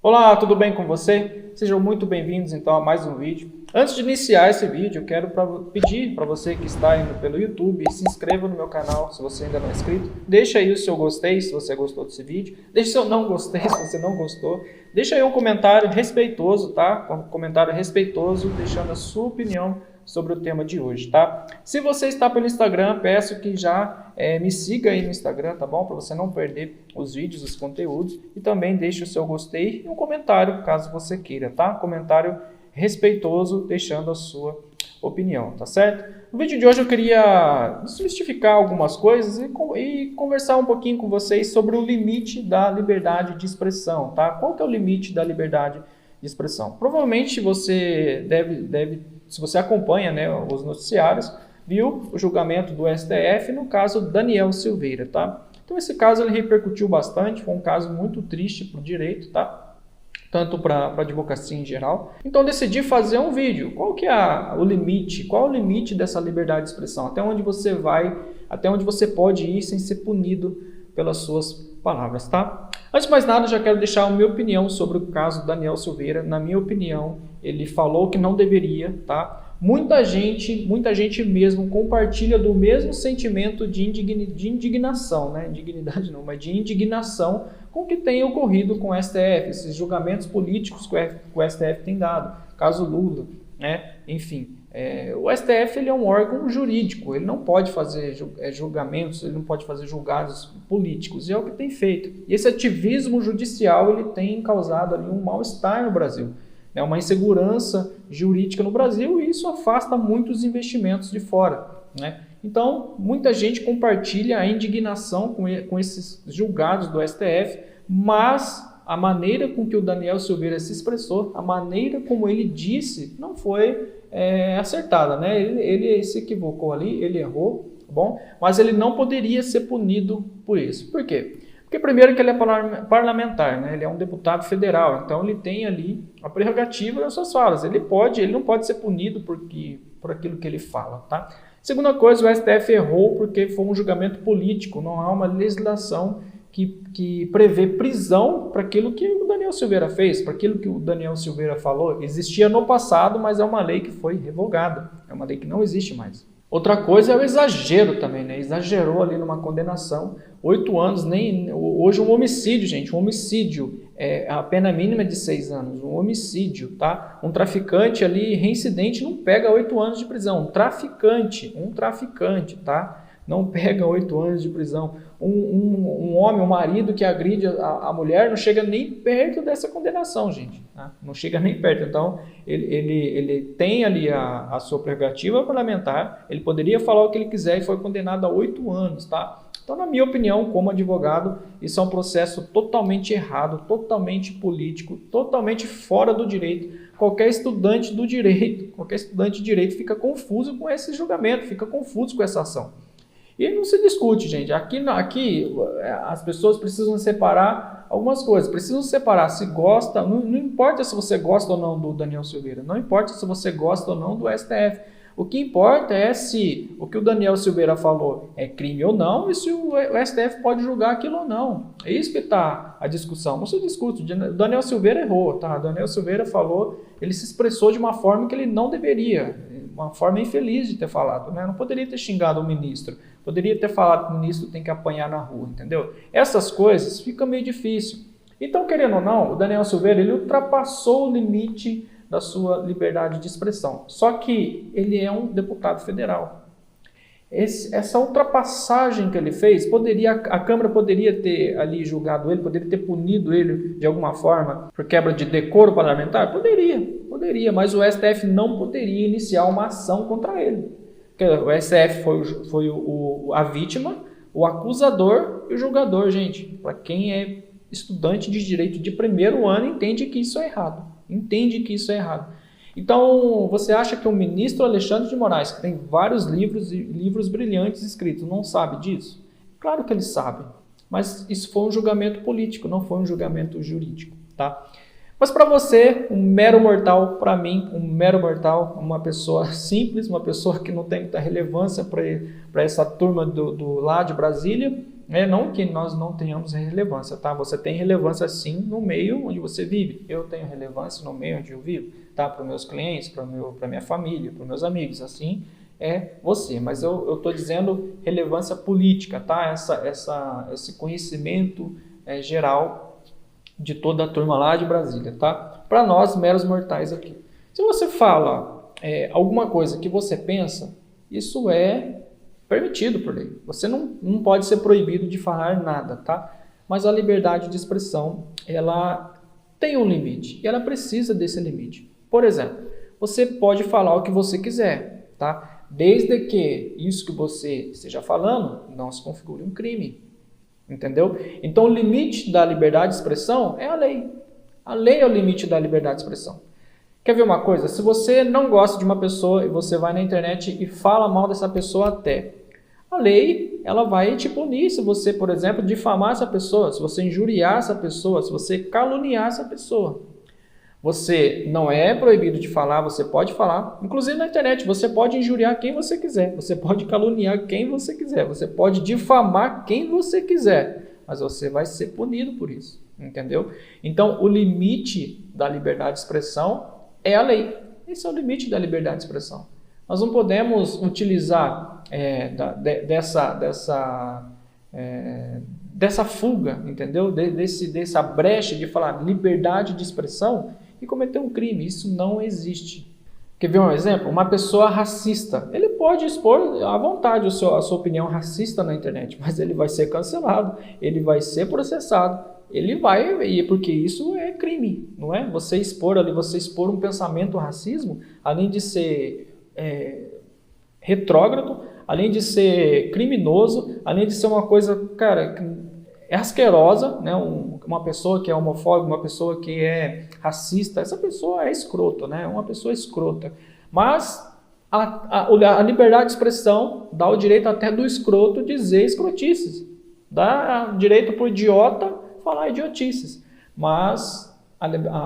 Olá, tudo bem com você? Sejam muito bem-vindos então a mais um vídeo. Antes de iniciar esse vídeo, eu quero pedir para você que está indo pelo YouTube, se inscreva no meu canal se você ainda não é inscrito. Deixa aí o seu gostei se você gostou desse vídeo. Deixa o seu não gostei se você não gostou. Deixa aí um comentário respeitoso, tá? Um comentário respeitoso, deixando a sua opinião sobre o tema de hoje, tá? Se você está pelo Instagram, peço que já me siga aí no Instagram, tá bom? Para você não perder os vídeos, os conteúdos. E também deixe o seu gostei e um comentário, caso você queira, tá? Comentário respeitoso, deixando a sua opinião, tá certo? No vídeo de hoje eu queria desmistificar algumas coisas e conversar um pouquinho com vocês sobre o limite da liberdade de expressão, tá? Qual que é o limite da liberdade de expressão? Provavelmente você se você acompanha, né, os noticiários, viu o julgamento do STF no caso Daniel Silveira, tá? Então esse caso ele repercutiu bastante, foi um caso muito triste para o direito, tá? Tanto para a advocacia em geral. Então decidi fazer um vídeo. Qual que é o limite? Qual é o limite dessa liberdade de expressão? Até onde você vai, até onde você pode ir sem ser punido pelas suas palavras, tá? Antes de mais nada, eu já quero deixar a minha opinião sobre o caso Daniel Silveira. Na minha opinião, ele falou que não deveria, tá? Muita gente mesmo compartilha do mesmo sentimento de indignação, né? Indignidade não, mas de indignação com o que tem ocorrido com o STF, esses julgamentos políticos que o STF tem dado, caso Lula, né? Enfim, o STF ele é um órgão jurídico, ele não pode fazer julgamentos, ele não pode fazer julgados políticos, e é o que tem feito. E esse ativismo judicial ele tem causado ali um mal-estar no Brasil, né? Uma insegurança jurídica no Brasil, e isso afasta muitos investimentos de fora, né? Então, muita gente compartilha a indignação com esses julgados do STF, mas a maneira com que o Daniel Silveira se expressou, a maneira como ele disse, não foi acertada, né? Ele se equivocou ali, ele errou, tá bom? Mas ele não poderia ser punido por isso. Por quê? Porque primeiro que ele é parlamentar, né? Ele é um deputado federal, então ele tem ali a prerrogativa das suas falas. Ele não pode ser punido por aquilo que ele fala, tá? Segunda coisa, o STF errou porque foi um julgamento político, não há uma legislação que prevê prisão para aquilo que o Daniel Silveira fez, para aquilo que o Daniel Silveira falou. Existia no passado, mas é uma lei que foi revogada, é uma lei que não existe mais. Outra coisa é o exagero também, né? Exagerou ali numa condenação, 8 anos, hoje um homicídio, gente, um homicídio, a pena mínima é de 6 anos, um homicídio, tá? Um traficante ali, reincidente, não pega 8 anos de prisão, um traficante, tá? Não pega 8 anos de prisão. Um homem, um marido que agride a mulher não chega nem perto dessa condenação, gente. Tá? Não chega nem perto. Então, ele tem ali a sua prerrogativa parlamentar, ele poderia falar o que ele quiser e foi condenado a 8 anos, tá? Então, na minha opinião, como advogado, isso é um processo totalmente errado, totalmente político, totalmente fora do direito. Qualquer estudante de direito fica confuso com esse julgamento, fica confuso com essa ação. E não se discute, gente. Aqui as pessoas precisam separar algumas coisas. Precisam separar se gosta, não importa se você gosta ou não do Daniel Silveira, não importa se você gosta ou não do STF. O que importa é se o que o Daniel Silveira falou é crime ou não e se o STF pode julgar aquilo ou não. É isso que está a discussão. Não se discute. O Daniel Silveira errou, tá? O Daniel Silveira falou, ele se expressou de uma forma que ele não deveria, uma forma infeliz de ter falado, né? Não poderia ter xingado o ministro, poderia ter falado que o ministro tem que apanhar na rua, entendeu? Essas coisas ficam meio difícil. Então, querendo ou não, o Daniel Silveira ele ultrapassou o limite da sua liberdade de expressão. Só que ele é um deputado federal. Essa ultrapassagem que ele fez, a Câmara poderia ter ali julgado ele, poderia ter punido ele de alguma forma por quebra de decoro parlamentar? Poderia, mas o STF não poderia iniciar uma ação contra ele. Porque o STF foi a vítima, o acusador e o julgador, gente. Para quem é estudante de direito de primeiro ano, entende que isso é errado. Então, você acha que o ministro Alexandre de Moraes, que tem vários livros brilhantes escritos, não sabe disso? Claro que ele sabe, mas isso foi um julgamento político, não foi um julgamento jurídico, tá? Mas para você, um mero mortal, para mim, um mero mortal, uma pessoa simples, uma pessoa que não tem muita relevância para essa turma do lá de Brasília, Não que nós não tenhamos relevância, tá? Você tem relevância sim no meio onde você vive. Eu tenho relevância no meio onde eu vivo, tá? Para os meus clientes, para minha família, para os meus amigos, assim é você. Mas eu estou dizendo relevância política, tá? Esse conhecimento geral de toda a turma lá de Brasília, tá? Para nós, meros mortais aqui. Se você fala alguma coisa que você pensa, isso é permitido por lei. Você não pode ser proibido de falar nada, tá? Mas a liberdade de expressão, ela tem um limite e ela precisa desse limite. Por exemplo, você pode falar o que você quiser, tá? Desde que isso que você esteja falando não se configure um crime, entendeu? Então, o limite da liberdade de expressão é a lei. A lei é o limite da liberdade de expressão. Quer ver uma coisa? Se você não gosta de uma pessoa e você vai na internet e fala mal dessa pessoa até, a lei ela vai te punir se você, por exemplo, difamar essa pessoa, se você injuriar essa pessoa, se você caluniar essa pessoa. Você não é proibido de falar, você pode falar. Inclusive na internet, você pode injuriar quem você quiser, você pode caluniar quem você quiser, você pode difamar quem você quiser, mas você vai ser punido por isso, entendeu? Então, o limite da liberdade de expressão é a lei. Esse é o limite da liberdade de expressão. Nós não podemos utilizar dessa fuga, entendeu? Dessa brecha de falar liberdade de expressão e cometer um crime. Isso não existe. Quer ver um exemplo? Uma pessoa racista. Ele pode expor à vontade a sua opinião racista na internet, mas ele vai ser cancelado, ele vai ser processado. Ele vai, porque isso é crime, não é? Você expor um pensamento racismo, além de ser retrógrado, além de ser criminoso, além de ser uma coisa, cara, asquerosa, né? Uma pessoa que é homofóbica, uma pessoa que é racista, essa pessoa é escrota, né? Uma pessoa escrota. Mas a liberdade de expressão dá o direito até do escroto dizer escrotices. Dá direito para o idiota falar idiotices, mas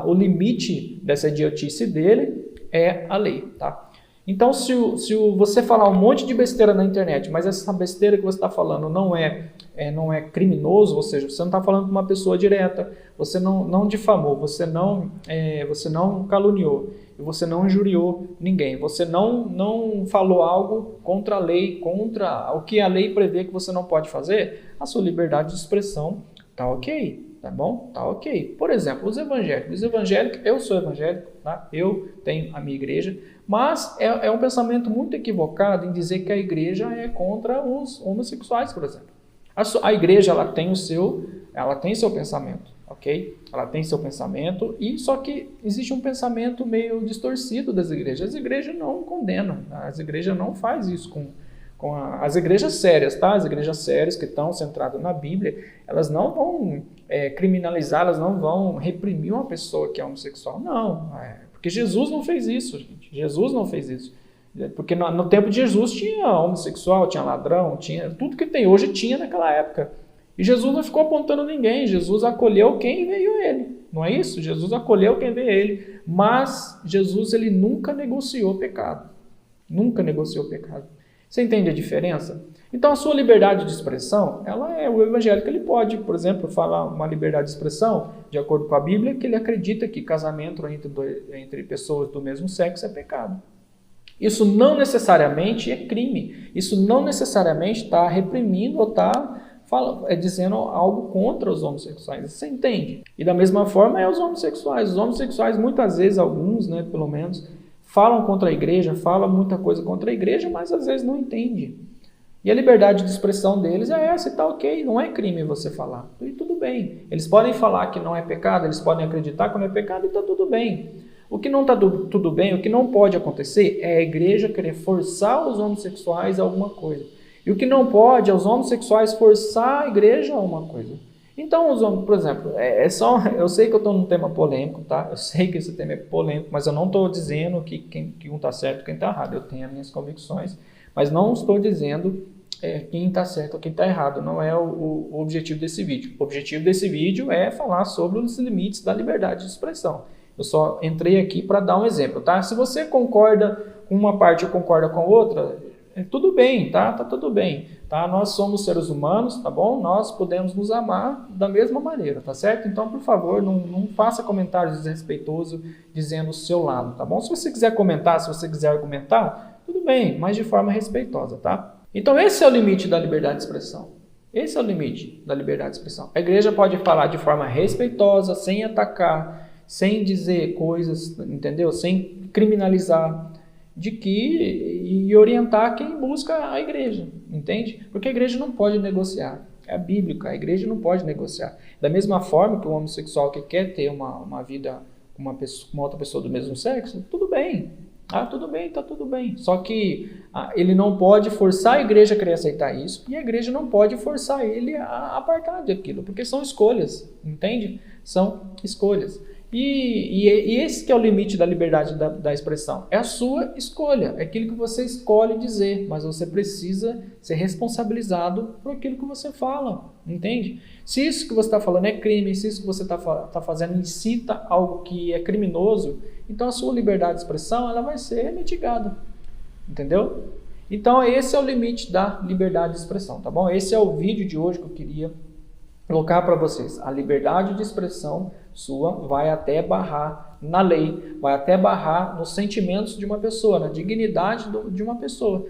o limite dessa idiotice dele é a lei, tá? Então, se você falar um monte de besteira na internet, mas essa besteira que você está falando não é criminoso, ou seja, você não está falando com uma pessoa direta, você não difamou, você não caluniou, e você não injuriou ninguém, você não falou algo contra a lei, contra o que a lei prevê que você não pode fazer, a sua liberdade de expressão tá ok, tá bom? Tá ok. Por exemplo, os evangélicos. Eu sou evangélico, tá? Eu tenho a minha igreja, mas é um pensamento muito equivocado em dizer que a igreja é contra os homossexuais, por exemplo. A igreja ela tem seu pensamento, ok? Ela tem seu pensamento, e só que existe um pensamento meio distorcido das igrejas. As igrejas não condenam, as igrejas não fazem isso as igrejas sérias, tá? As igrejas sérias que estão centradas na Bíblia, elas não vão criminalizar, elas não vão reprimir uma pessoa que é homossexual. Não, porque Jesus não fez isso, gente. Jesus não fez isso. Porque no tempo de Jesus tinha homossexual, tinha ladrão, tinha tudo que tem hoje, tinha naquela época. E Jesus não ficou apontando ninguém, Jesus acolheu quem veio a ele. Não é isso? Jesus acolheu quem veio a ele. Mas Jesus ele nunca negociou pecado. Nunca negociou pecado. Você entende a diferença? Então, a sua liberdade de expressão, o evangélico ele pode, por exemplo, falar uma liberdade de expressão, de acordo com a Bíblia, que ele acredita que casamento entre pessoas do mesmo sexo é pecado. Isso não necessariamente é crime. Isso não necessariamente está reprimindo ou está dizendo algo contra os homossexuais. Você entende? E da mesma forma os homossexuais. Os homossexuais, muitas vezes, alguns, né, pelo menos, falam contra a igreja, falam muita coisa contra a igreja, mas às vezes não entende. E a liberdade de expressão deles é essa, e tá ok, não é crime você falar. E tudo bem. Eles podem falar que não é pecado, eles podem acreditar que não é pecado, e tá tudo bem. O que não está tudo bem, o que não pode acontecer é a igreja querer forçar os homossexuais a alguma coisa. E o que não pode é os homossexuais forçar a igreja a alguma coisa. Então, os homens, por exemplo, eu sei que eu estou num tema polêmico, tá? Eu sei que esse tema é polêmico, mas eu não estou dizendo que um está certo e quem está errado. Eu tenho as minhas convicções, mas não estou dizendo quem está certo ou quem está errado. Não é o objetivo desse vídeo. O objetivo desse vídeo é falar sobre os limites da liberdade de expressão. Eu só entrei aqui para dar um exemplo, tá? Se você concorda com uma parte ou concorda com a outra, tudo bem, tá? Tá tudo bem, tá? Nós somos seres humanos, tá bom? Nós podemos nos amar da mesma maneira, tá certo? Então, por favor, não faça comentários desrespeitosos dizendo o seu lado, tá bom? Se você quiser comentar, se você quiser argumentar, tudo bem, mas de forma respeitosa, tá? Então, esse é o limite da liberdade de expressão. Esse é o limite da liberdade de expressão. A igreja pode falar de forma respeitosa, sem atacar, sem dizer coisas, entendeu? Sem criminalizar, e orientar quem busca a igreja, entende? Porque a igreja não pode negociar. É bíblica, a igreja não pode negociar. Da mesma forma que o homossexual que quer ter uma vida com uma outra pessoa do mesmo sexo, tudo bem. Tudo bem, tá tudo bem. Só que ele não pode forçar a igreja a querer aceitar isso, e a igreja não pode forçar ele a apartar daquilo, porque são escolhas, entende? São escolhas. E esse que é o limite da liberdade da expressão. É a sua escolha, é aquilo que você escolhe dizer, mas você precisa ser responsabilizado por aquilo que você fala, entende? Se isso que você está falando é crime, se isso que você está fazendo incita algo que é criminoso, então a sua liberdade de expressão ela vai ser mitigada, entendeu? Então esse é o limite da liberdade de expressão, tá bom? Esse é o vídeo de hoje que eu queria colocar para vocês. A liberdade de expressão sua vai até barrar na lei, vai até barrar nos sentimentos de uma pessoa, na dignidade de uma pessoa.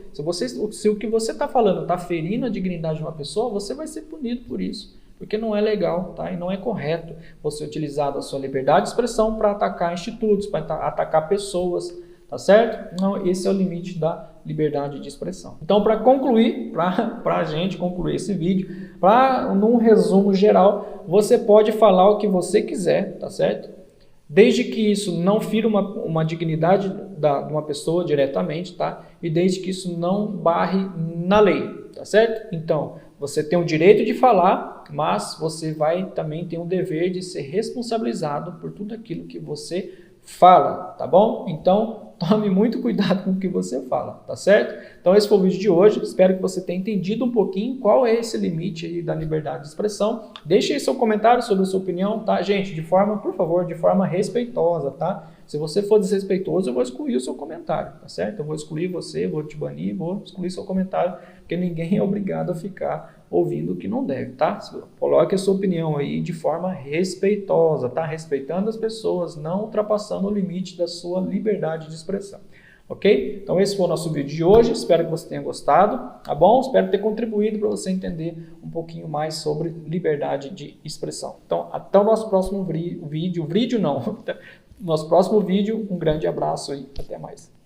Se o que você está falando está ferindo a dignidade de uma pessoa, você vai ser punido por isso, porque não é legal, tá? E não é correto você utilizar a sua liberdade de expressão para atacar institutos, para atacar pessoas, tá certo? Não, esse é o limite da liberdade de expressão. Então, para concluir, para a gente concluir esse vídeo, num resumo geral, você pode falar o que você quiser, tá certo? Desde que isso não fira uma dignidade de uma pessoa diretamente, tá? E desde que isso não barre na lei, tá certo? Então, você tem o direito de falar, mas você vai também ter o dever de ser responsabilizado por tudo aquilo que você fala, tá bom? Então, tome muito cuidado com o que você fala, tá certo? Então, esse foi o vídeo de hoje. Espero que você tenha entendido um pouquinho qual é esse limite aí da liberdade de expressão. Deixe aí seu comentário sobre a sua opinião, tá? Gente, por favor, de forma respeitosa, tá? Se você for desrespeitoso, eu vou excluir o seu comentário, tá certo? Eu vou excluir você, vou te banir, vou excluir seu comentário, porque ninguém é obrigado a ficar ouvindo o que não deve, tá? Coloque a sua opinião aí de forma respeitosa, tá? Respeitando as pessoas, não ultrapassando o limite da sua liberdade de expressão, ok? Então esse foi o nosso vídeo de hoje, espero que você tenha gostado, tá bom? Espero ter contribuído para você entender um pouquinho mais sobre liberdade de expressão. Então, até o nosso próximo nosso próximo vídeo, um grande abraço e até mais.